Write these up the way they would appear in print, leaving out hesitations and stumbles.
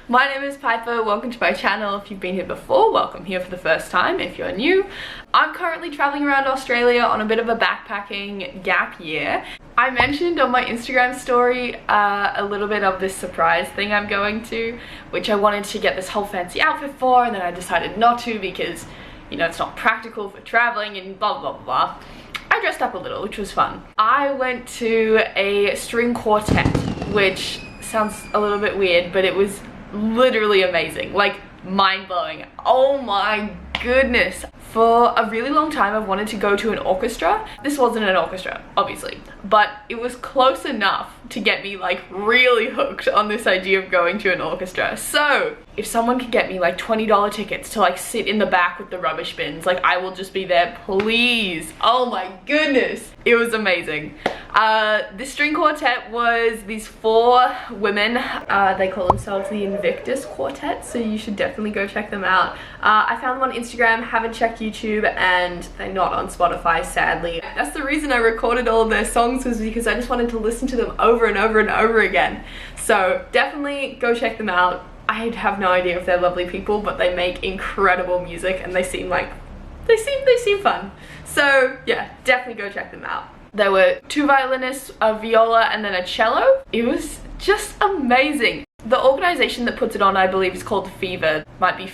My name is Piper, welcome to my channel. If you've been here before, welcome here for the first time if you're new. I'm currently traveling around Australia on a bit of a backpacking gap year. I mentioned on my Instagram story a little bit of this surprise thing I'm going to, which I wanted to get this whole fancy outfit for, and then I decided not to because, you know, it's not practical for traveling and blah blah blah. I dressed up a little, which was fun. I went to a string quartet, which sounds a little bit weird, but it was literally amazing, like mind-blowing. Oh my goodness. For a really long time I've wanted to go to an orchestra. This wasn't an orchestra, obviously, but it was close enough to get me like really hooked on this idea of going to an orchestra. So if someone could get me like $20 tickets to like sit in the back with the rubbish bins, like I will just be there, please. Oh my goodness, it was amazing. This string quartet was these 4 women. They call themselves the Invictus Quartet, so you should definitely go check them out. I found them on Instagram, haven't checked YouTube, and they're not on Spotify, sadly. That's the reason I recorded all of their songs, was because I just wanted to listen to them over and over and over again. So definitely go check them out. I have no idea if they're lovely people, but they make incredible music and they seem like, they seem fun. So yeah, definitely go check them out. There were 2 violinists, a viola, and then a cello. It was just amazing. The organization that puts it on, I believe, is called Fever. Might be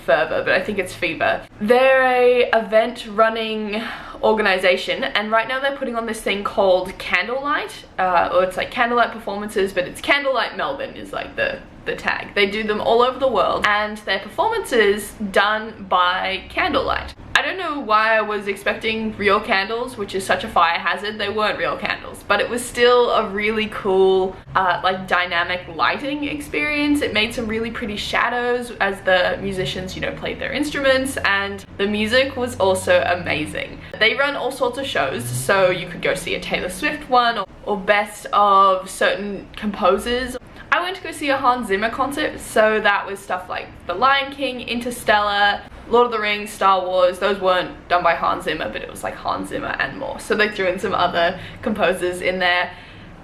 Fervor, but I think it's Fever. They're a event running organization, and right now they're putting on this thing called Candlelight, or it's like Candlelight performances, but it's Candlelight Melbourne is like the tag. They do them all over the world, and their performances done by candlelight. I don't know why I was expecting real candles, which is such a fire hazard. They weren't real candles, but it was still a really cool like dynamic lighting experience. It made some really pretty shadows as the musicians, you know, played their instruments, and the music was also amazing. They run all sorts of shows, so you could go see a Taylor Swift one or best of certain composers. I went to go see a Hans Zimmer concert, so that was stuff like The Lion King, Interstellar, Lord of the Rings, Star Wars. Those weren't done by Hans Zimmer, but it was like Hans Zimmer and more. So they threw in some other composers in there,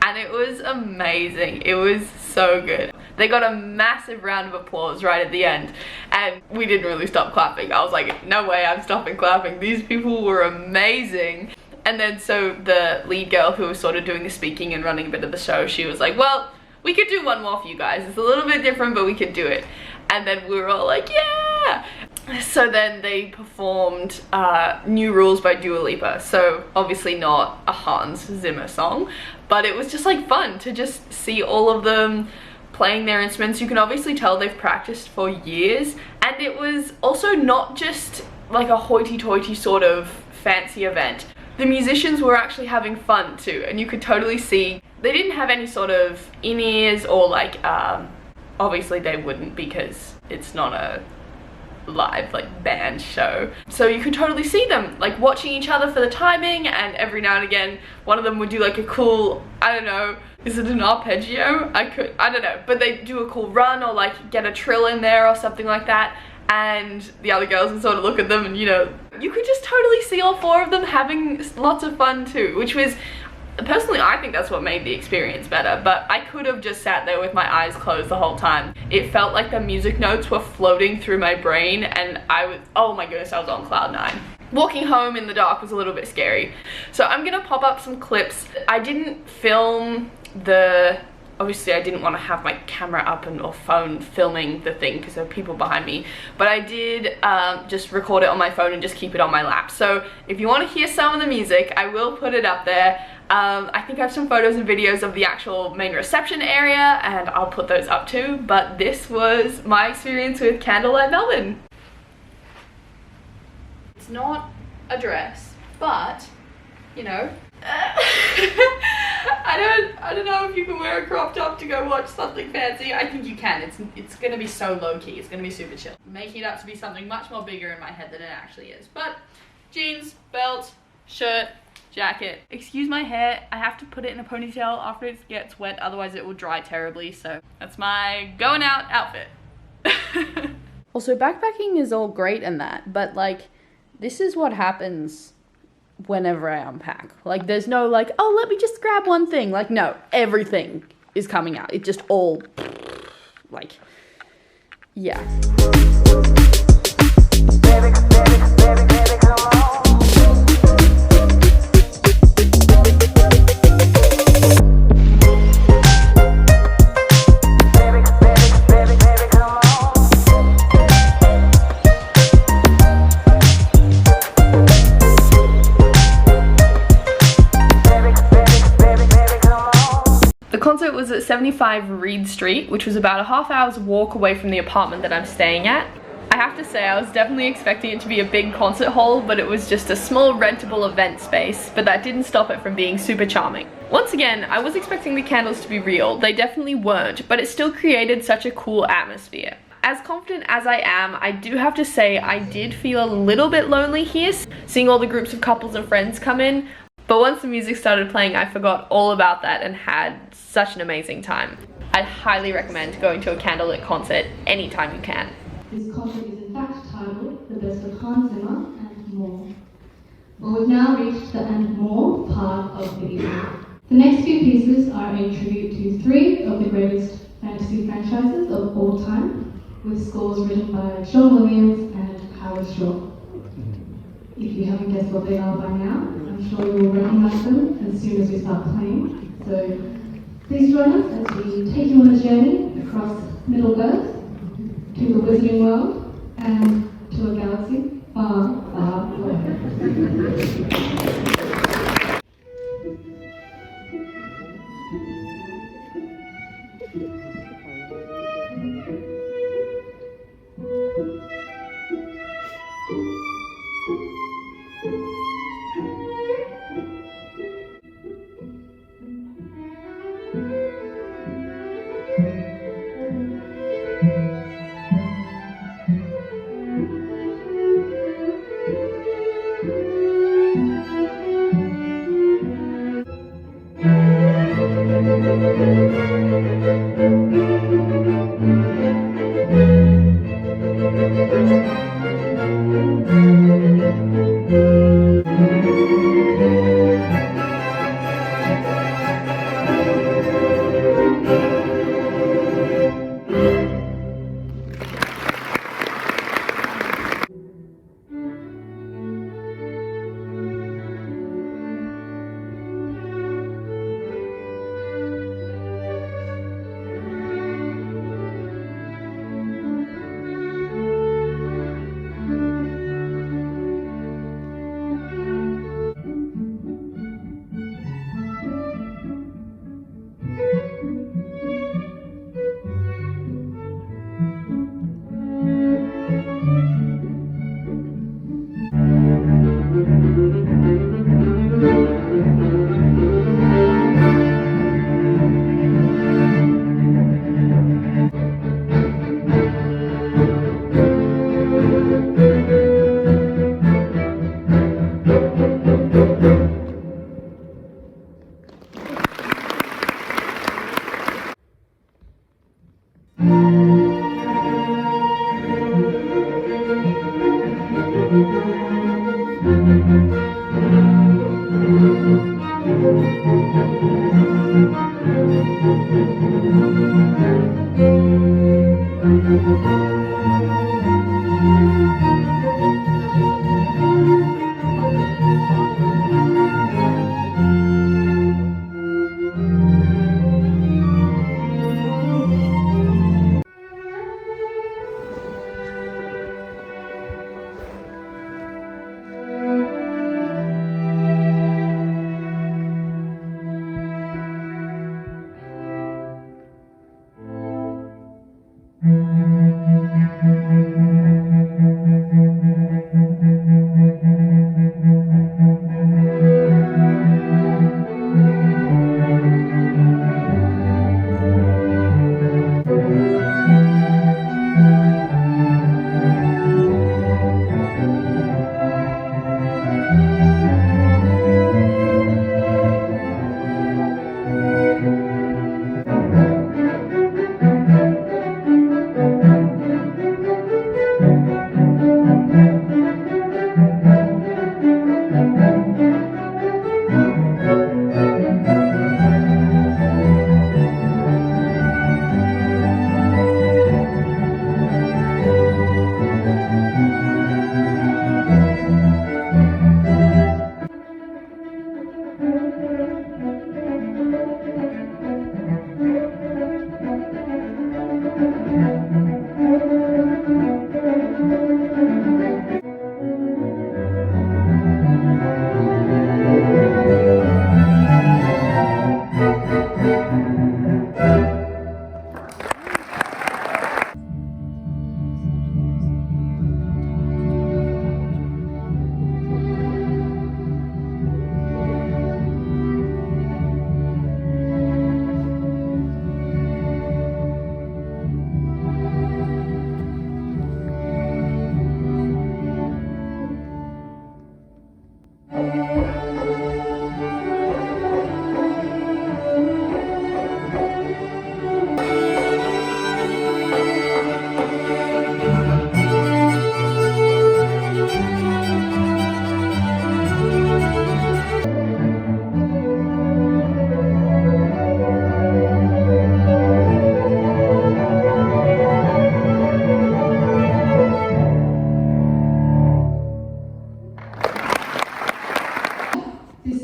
and it was amazing. It was so good. They got a massive round of applause right at the end, and we didn't really stop clapping. I was like, no way I'm stopping clapping. These people were amazing. And then so the lead girl who was sort of doing the speaking and running a bit of the show, she was like, well, we could do one more for you guys. It's a little bit different, but we could do it. And then we were all like, yeah! So then they performed New Rules by Dua Lipa. So obviously not a Hans Zimmer song, but it was just like fun to just see all of them playing their instruments. You can obviously tell they've practiced for years. And it was also not just like a hoity-toity sort of fancy event. The musicians were actually having fun too, and you could totally see they didn't have any sort of in-ears or like, obviously they wouldn't because it's not a live like band show. So you could totally see them like watching each other for the timing, and every now and again one of them would do like a cool, I don't know, is it an arpeggio? I don't know, but they do a cool run or like get a trill in there or something like that. And the other girls would sort of look at them and, you know, you could just totally see all 4 of them having lots of fun too, which was, personally, I think that's what made the experience better, but I could have just sat there with my eyes closed the whole time. It felt like the music notes were floating through my brain, and I was, oh my goodness, I was on cloud 9. Walking home in the dark was a little bit scary. So I'm gonna pop up some clips. I didn't film obviously I didn't want to have my camera up or phone filming the thing because there were people behind me, but I did just record it on my phone and just keep it on my lap. So if you want to hear some of the music, I will put it up there. I think I have some photos and videos of the actual main reception area, and I'll put those up too, but this was my experience with Candlelight Melbourne. It's not a dress, but, you know, I don't know if you can wear a crop top to go watch something fancy. I think you can. It's gonna be so low-key. It's gonna be super chill. Making it up to be something much more bigger in my head than it actually is. But jeans, belt, shirt, jacket. Excuse my hair. I have to put it in a ponytail after it gets wet, otherwise it will dry terribly. So that's my going out outfit. Also, backpacking is all great and that, but like, this is what happens whenever I unpack. Like, there's no like, oh, let me just grab one thing. Like, no, everything is coming out. It just all, like, Yeah. The concert was at 75 Reed Street, which was about a half hour's walk away from the apartment that I'm staying at. I have to say, I was definitely expecting it to be a big concert hall, but it was just a small rentable event space, but that didn't stop it from being super charming. Once again, I was expecting the candles to be real. They definitely weren't, but it still created such a cool atmosphere. As confident as I am, I do have to say I did feel a little bit lonely here, seeing all the groups of couples and friends come in. But once the music started playing, I forgot all about that and had such an amazing time. I'd highly recommend going to a Candlelit concert anytime you can. This concert is in fact titled The Best of Hans Zimmer and More. Well, we've now reached the and more part of the evening. The next few pieces are a tribute to 3 of the greatest fantasy franchises of all time, with scores written by John Williams and Howard Shore. If you haven't guessed what they are by now, I'm sure you will recognize them as soon as we start playing. So please join us as we take you on a journey across Middle-earth, to the Wizarding World, and to a galaxy far, far away.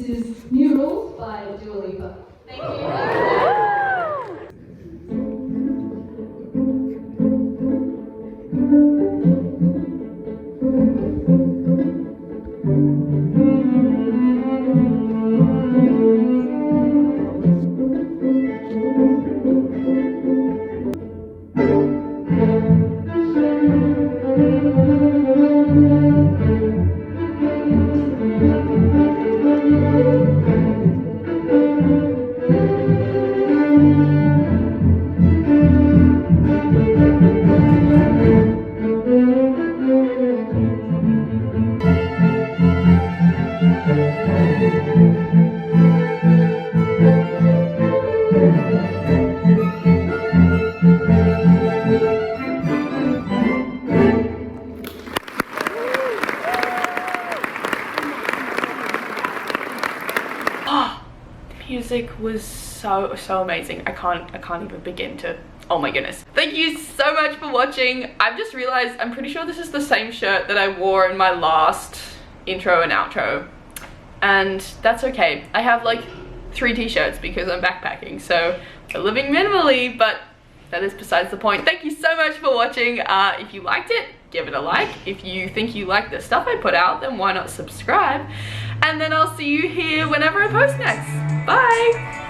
is New Rules by Dua Lipa. Thank you. Music was so amazing. I can't even begin to, oh my goodness. Thank you so much for watching. I've just realized I'm pretty sure this is the same shirt that I wore in my last intro and outro, and that's okay. I have like 3 t-shirts because I'm backpacking, so I'm living minimally, but that is besides the point. Thank you so much for watching. If you liked it, give it a like. If you think you like the stuff I put out, then why not subscribe? And then I'll see you here whenever I post next. Bye!